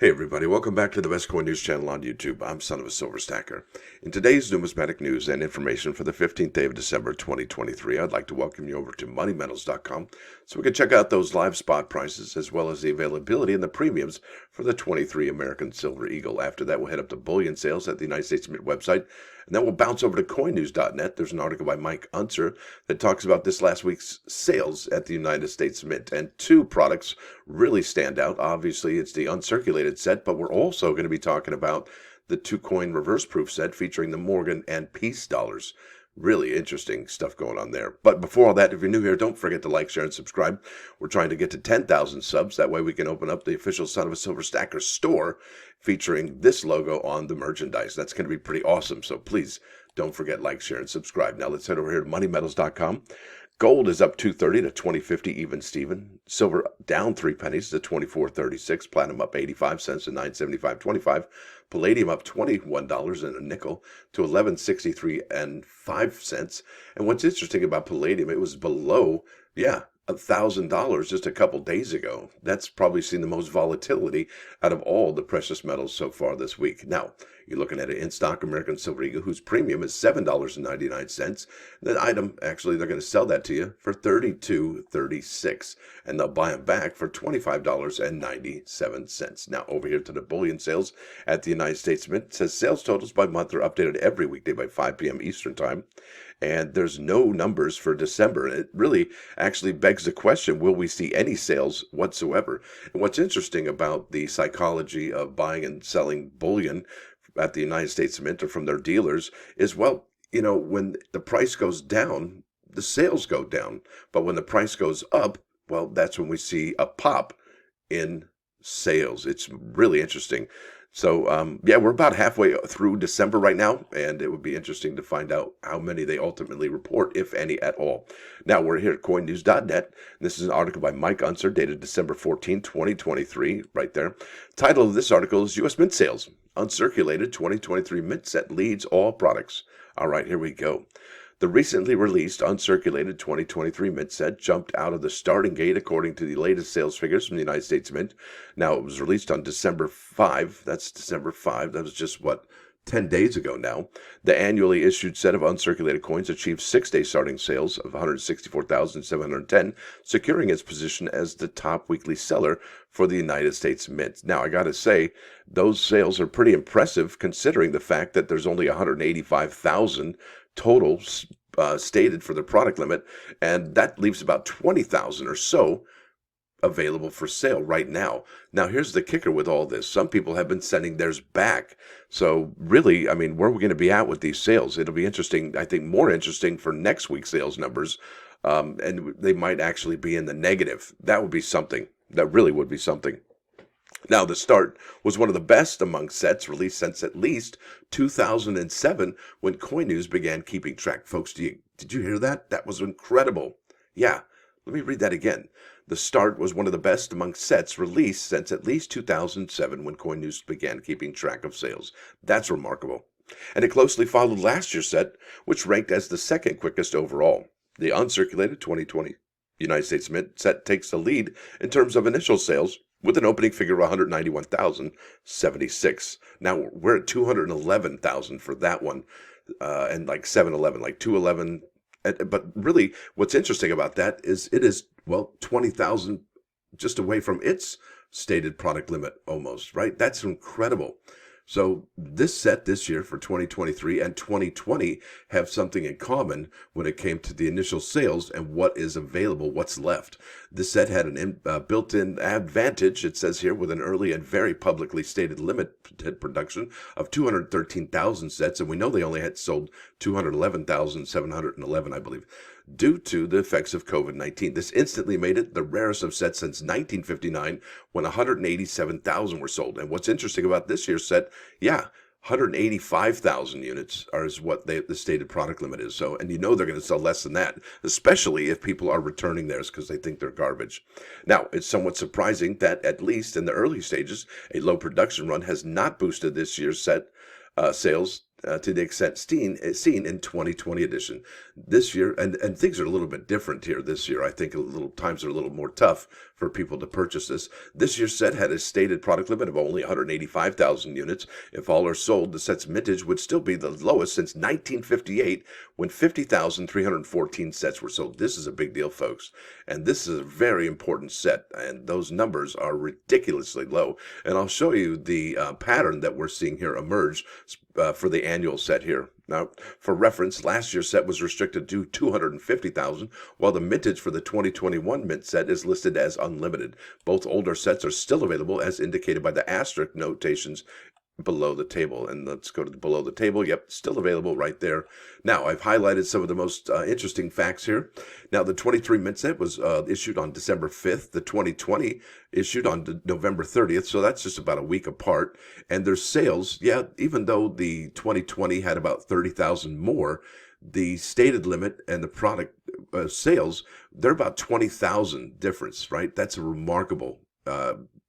Hey everybody, welcome back to the Best Coin News channel on YouTube. I'm Sonofasilverstacker. In today's Numismatic News and Information for the 15th day of December 2023, I'd like to welcome you over to moneymetals.com so we can check out those live spot prices as well as the availability and the premiums for the 23 American Silver Eagle. After that, we'll head up to bullion sales at the United States Mint website, and then we'll bounce over to coinnews.net. There's an article by Mike Uncer that talks about this last week's sales at the United States Mint, and two products really stand out. Obviously, it's the uncirculated set, but we're also going to be talking about the two-coin reverse proof set featuring the Morgan and Peace dollars. Really interesting stuff going on there. But before all that, if you're new here, don't forget to like, share, and subscribe. We're trying to get to 10,000 subs. That way we can open up the official Son of a Silver Stacker store featuring this logo on the merchandise. That's going to be pretty awesome. So please don't forget, like, share, and subscribe. Now let's head over here to moneymetals.com. Gold is up $2.30 to $20.50 even Steven. Silver down 3 pennies to $24.36. Platinum up 85 cents to $9.75.25. Palladium up $21 and a nickel to $11.63 and 5 cents. And what's interesting about palladium, it was below, $1,000 just a couple days ago. That's probably seen the most volatility out of all the precious metals so far this week. Now, you're looking at an in-stock American Silver Eagle whose premium is $7.99. The item, actually, they're going to sell that to you for $32.36, and they'll buy them back for $25.97. Now, over here to the bullion sales at the United States Mint. It says sales totals by month are updated every weekday by 5 p.m. Eastern Time. And there's no numbers for December. And it really actually begs the question, will we see any sales whatsoever? And what's interesting about the psychology of buying and selling bullion at the United States Mint or from their dealers is, well, when the price goes down, the sales go down. But when the price goes up, well, that's when we see a pop in sales. It's really interesting. So, we're about halfway through December right now, and it would be interesting to find out how many they ultimately report, if any at all. Now, we're here at coinnews.net. This is an article by Mike Uncer, dated December 14, 2023, right there. Title of this article is U.S. Mint Sales. Uncirculated 2023 Mint Set leads all products. All right, here we go. The recently released uncirculated 2023 Mint Set jumped out of the starting gate according to the latest sales figures from the United States Mint. Now, it was released on December 5. That's December 5. That was just, 10 days ago now. The annually issued set of uncirculated coins achieved 6-day starting sales of 164,710, securing its position as the top weekly seller for the United States Mint. Now, I got to say, those sales are pretty impressive considering the fact that there's only 185,000 total stated for the product limit, and that leaves about 20,000 or so available for sale right now. Now, here's the kicker with all this. Some people have been sending theirs back. So really, where are we going to be at with these sales? It'll be interesting, I think more interesting for next week's sales numbers. And they might actually be in the negative. That would be something. That really would be something. Now, the start was one of the best among sets released since at least 2007 when Coin News began keeping track. Folks, did you hear that? That was incredible. Yeah, let me read that again. The start was one of the best among sets released since at least 2007 when Coin News began keeping track of sales. That's remarkable. And it closely followed last year's set, which ranked as the second quickest overall. The uncirculated 2020 United States Mint set takes the lead in terms of initial sales, with an opening figure of 191,076. Now, we're at 211,000 for that one, and like 711, like 211. But really, what's interesting about that is it is, 20,000 just away from its stated product limit almost, right? That's incredible. So this set this year for 2023 and 2020 have something in common when it came to the initial sales and what is available, what's left. This set had an built-in advantage, it says here, with an early and very publicly stated limited production of 213,000 sets, and we know they only had sold 211,711, I believe, due to the effects of COVID-19. This instantly made it the rarest of sets since 1959, when 187,000 were sold. And what's interesting about this year's set, 185,000 units is what the stated product limit is. So, and they're going to sell less than that, especially if people are returning theirs because they think they're garbage. Now, it's somewhat surprising that at least in the early stages, a low production run has not boosted this year's set sales. to the extent seen in 2020 edition. This year, and things are a little bit different here this year. I think times are a little more tough for people to purchase this. This year's set had a stated product limit of only 185,000 units. If all are sold, the set's mintage would still be the lowest since 1958, when 50,314 sets were sold. This is a big deal, folks, and this is a very important set, and those numbers are ridiculously low. And I'll show you the pattern that we're seeing here emerge for the annual set here. Now, for reference, last year's set was restricted to 250,000, while the mintage for the 2021 mint set is listed as unlimited. Both older sets are still available as indicated by the asterisk notations below the table. And let's go to below the table. Yep, still available right there. Now, I've highlighted some of the most interesting facts here. Now, the 23 mint set was issued on December 5th. The 2020 issued on November 30th. So that's just about a week apart. And their sales, yeah, even though the 2020 had about 30,000 more, the stated limit and the product sales, they're about 20,000 difference, right? That's a remarkable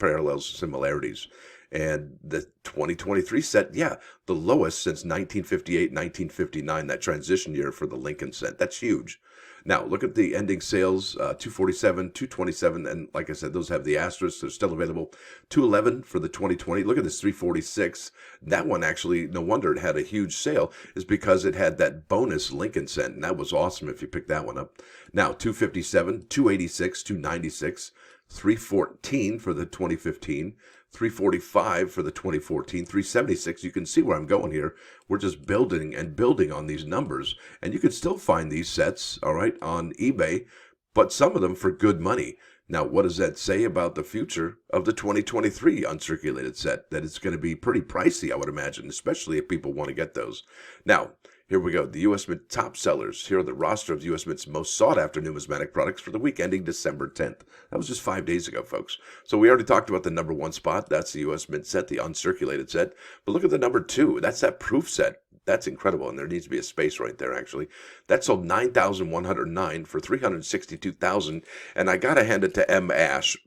parallels, similarities. And the 2023 set, yeah, the lowest since 1958, 1959, that transition year for the Lincoln set. That's huge. Now, look at the ending sales, 247, 227, and like I said, those have the asterisks. They're still available. 211 for the 2020. Look at this, 346. That one actually, no wonder it had a huge sale, is because it had that bonus Lincoln set, and that was awesome if you picked that one up. Now, 257, 286, 296, 314 for the 2015, 345 for the 2014, 376. You can see where I'm going here. We're just building and building on these numbers, and you can still find these sets, all right, on eBay, but some of them for good money. Now, what does that say about the future of the 2023 uncirculated set? That it's going to be pretty pricey, I would imagine, especially if people want to get those. Now, here we go. The U.S. Mint top sellers. Here are the roster of U.S. Mint's most sought-after numismatic products for the week ending December 10th. That was just 5 days ago, folks. So we already talked about the number one spot. That's the U.S. Mint set, the uncirculated set. But look at the number two. That's that proof set. That's incredible, and there needs to be a space right there, actually. That sold 9,109 for 362,000, and I got to hand it to M. Ash.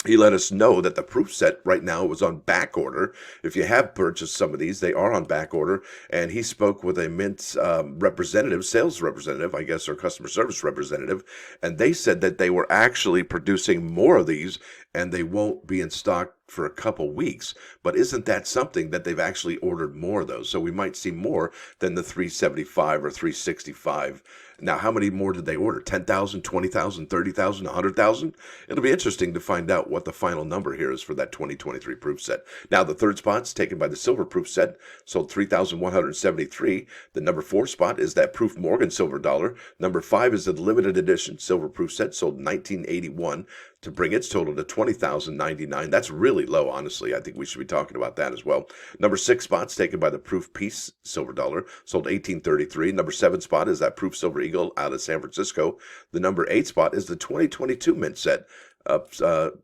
He let us know that the proof set right now was on back order. If you have purchased some of these, they are on back order. And he spoke with a Mint representative, sales representative, I guess, or customer service representative. And they said that they were actually producing more of these and they won't be in stock for a couple weeks. But isn't that something that they've actually ordered more of those? So we might see more than the 375 or 365. Now, how many more did they order? 10,000, 20,000, 30,000, 100,000? It'll be interesting to find out what the final number here is for that 2023 proof set. Now, the third spot's taken by the silver proof set, sold 3,173. The number 4 spot is that proof Morgan silver dollar. Number 5 is the limited edition silver proof set, sold 1981. To bring its total to 20,099. That's really low, honestly. I think we should be talking about that as well. Number 6 spot's taken by the proof piece silver dollar, sold 1833. Number 7 spot is that proof silver eagle out of San Francisco. The number 8 spot is the 2022 mint set.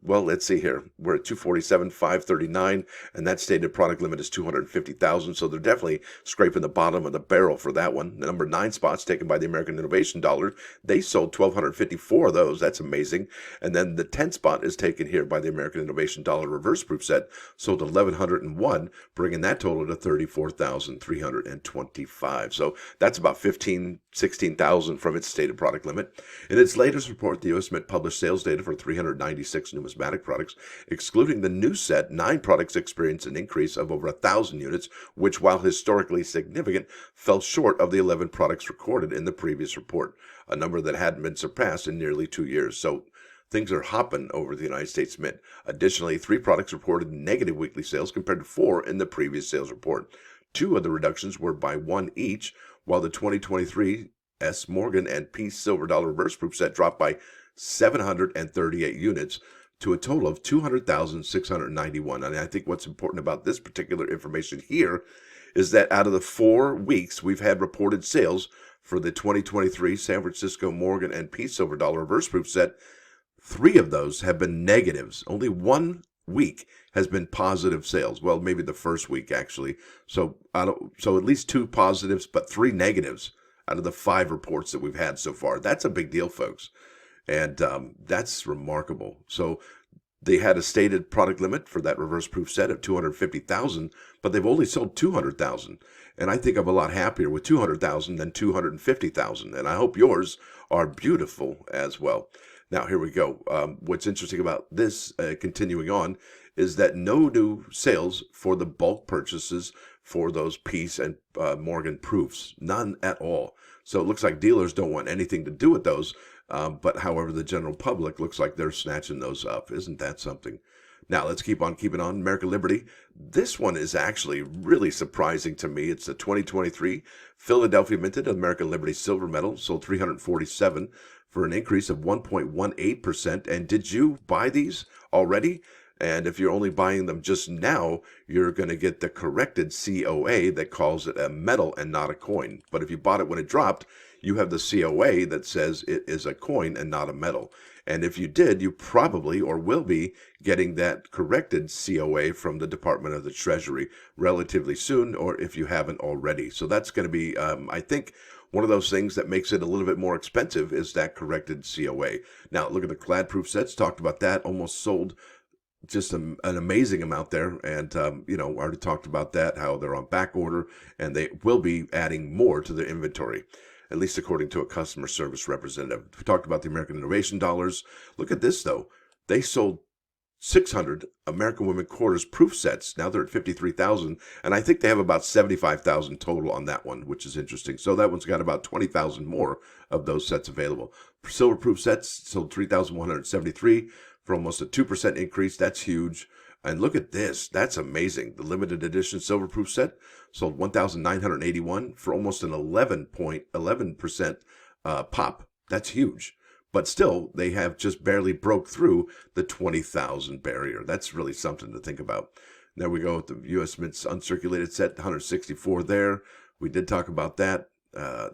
Well, let's see here. We're at 247, 539, and that stated product limit is 250,000. So they're definitely scraping the bottom of the barrel for that one. The number 9 spots taken by the American Innovation Dollar. They sold 1,254 of those. That's amazing. And then the 10th spot is taken here by the American Innovation Dollar reverse proof set, sold 1,101, bringing that total to 34,325. So that's about 16,000 from its stated product limit. In its latest report, the U.S. Mint published sales data for 396 numismatic products. Excluding the new set, 9 products experienced an increase of over 1,000 units, which, while historically significant, fell short of the 11 products recorded in the previous report, a number that hadn't been surpassed in nearly 2 years. So things are hopping over the United States Mint. Additionally, 3 products reported negative weekly sales compared to 4 in the previous sales report. 2 of the reductions were by 1 each, while the 2023 S. Morgan and Peace Silver Dollar Reverse Proof Set dropped by 738 units to a total of 200,691. And I think what's important about this particular information here is that out of the 4 weeks we've had reported sales for the 2023 San Francisco Morgan and Peace Silver Dollar Reverse Proof Set, 3 of those have been negatives. Only 1 week has been positive sales. Well, maybe the first week actually. So at least 2 positives, but 3 negatives out of the 5 reports that we've had so far. That's a big deal, folks. And that's remarkable. So They had a stated product limit for that reverse proof set of 250,000, but they've only sold 200,000. And I think I'm a lot happier with 200,000 than 250,000. And I hope yours are beautiful as well. Now, here we go. What's interesting about this, continuing on, is that no new sales for the bulk purchases for those Peace and Morgan proofs. None at all. So it looks like dealers don't want anything to do with those. But however, the general public looks like they're snatching those up. Isn't that something? Now, let's keep on keeping on. American Liberty. This one is actually really surprising to me. It's the 2023 Philadelphia minted American Liberty silver medal, sold 347 for an increase of 1.18%. And did you buy these already? And if you're only buying them just now, you're going to get the corrected COA that calls it a metal and not a coin. But if you bought it when it dropped, you have the COA that says it is a coin and not a metal. And if you did, you probably or will be getting that corrected COA from the Department of the Treasury relatively soon, or if you haven't already. So that's going to be, I think, one of those things that makes it a little bit more expensive is that corrected COA. Now, look at the clad proof sets. Talked about that. Almost sold just an amazing amount there. And, already talked about that, how they're on back order, and they will be adding more to their inventory, at least according to a customer service representative. We talked about the American Innovation dollars. Look at this, though. They sold 600 American Women Quarters proof sets. Now they're at 53,000, and I think they have about 75,000 total on that one, which is interesting. So that one's got about 20,000 more of those sets available. Silver proof sets sold 3,173 for almost a 2% increase. That's huge. And look at this. That's amazing. The limited edition silver proof set sold 1,981 for almost an 11% pop. That's huge. But still, they have just barely broke through the 20,000 barrier. That's really something to think about. There we go with the U.S. Mint's uncirculated set, 164 there. We did talk about that.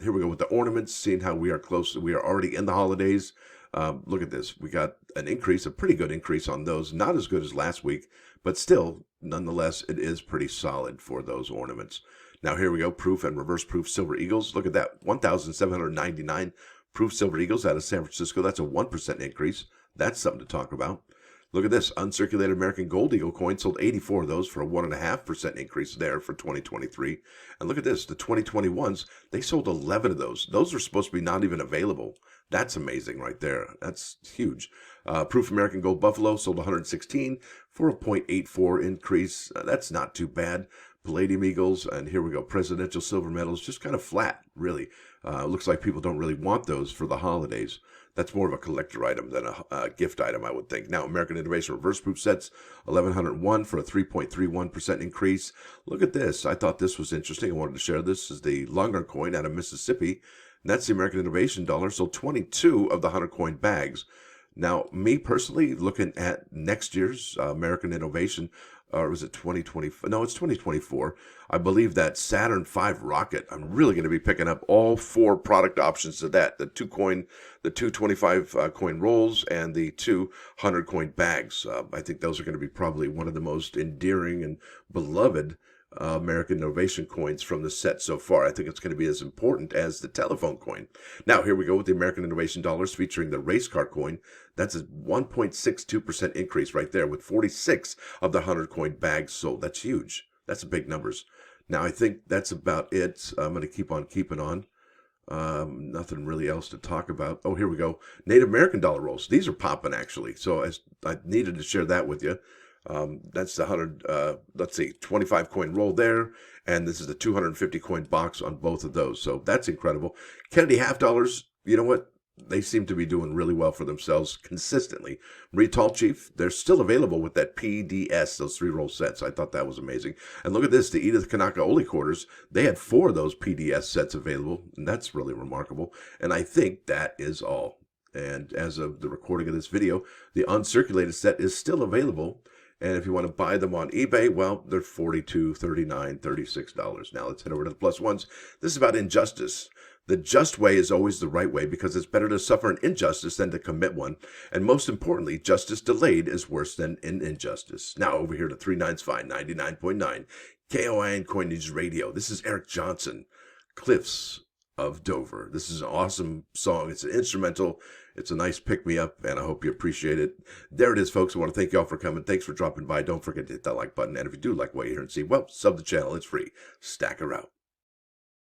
Here we go with the ornaments, seeing how we are close. We are already in the holidays. Look at this. We got an increase, a pretty good increase on those. Not as good as last week, but still, nonetheless, it is pretty solid for those ornaments. Now, here we go. Proof and reverse proof silver eagles. Look at that. 1,799 proof silver eagles out of San Francisco. That's a 1% increase. That's something to talk about. Look at this. Uncirculated American Gold Eagle coin sold 84 of those for a 1.5% increase there for 2023. And look at this. The 2021s, they sold 11 of those. Those are supposed to be not even available. That's amazing right there. That's huge. Proof American Gold Buffalo sold 116 for a 0.84 increase. That's not too bad. Palladium Eagles, and here we go. Presidential silver medals, just kind of flat, really. Looks like people don't really want those for the holidays. That's more of a collector item than a gift item, I would think. Now, American Innovation reverse proof sets, 1,101 for a 3.31% increase. Look at this. I thought this was interesting. I wanted to share this. This is the Longhorn coin out of Mississippi. And that's the American Innovation dollar. So 22 of the 100 coin bags. Now, me personally, looking at next year's American Innovation, or was it 2020? No, it's 2024. I believe that Saturn V rocket, I'm really going to be picking up all 4 product options of that. The 2 25 coin rolls and the 2 100 coin bags. I think those are going to be probably one of the most endearing and beloved American Innovation coins from the set so far. I think it's going to be as important as the telephone coin. Now, here we go with the American Innovation dollars featuring the race car coin. That's a 1.62% increase right there with 46 of the 100 coin bags sold. That's huge. That's big numbers. Now, I think that's about it. I'm going to keep on keeping on. Nothing really else to talk about. Oh, here we go. Native American dollar rolls. These are popping, actually. So I needed to share that with you. That's the 25 coin roll there. And this is the 250 coin box on both of those. So that's incredible. Kennedy half dollars, you know what? They seem to be doing really well for themselves consistently. Marie Tall Chief, they're still available with that PDS, those 3 roll sets. I thought that was amazing. And look at this, the Edith Kanaka Oli quarters. They had 4 of those PDS sets available, and that's really remarkable. And I think that is all. And as of the recording of this video, the uncirculated set is still available. And if you want to buy them on eBay, well, they're $42, $39, $36. Now let's head over to the plus ones. This is about injustice. The just way is always the right way because it's better to suffer an injustice than to commit one. And most importantly, justice delayed is worse than an injustice. Now over here to 395 99.9 KOIN Coinage Radio. This is Eric Johnson. Cliffs of Dover. This is an awesome song. It's an instrumental. It's a nice pick-me-up, and I hope you appreciate it. There it is, folks. I want to thank you all for coming. Thanks for dropping by. Don't forget to hit that like button. And if you do like what you hear and see, well, sub the channel. It's free. Stacker out.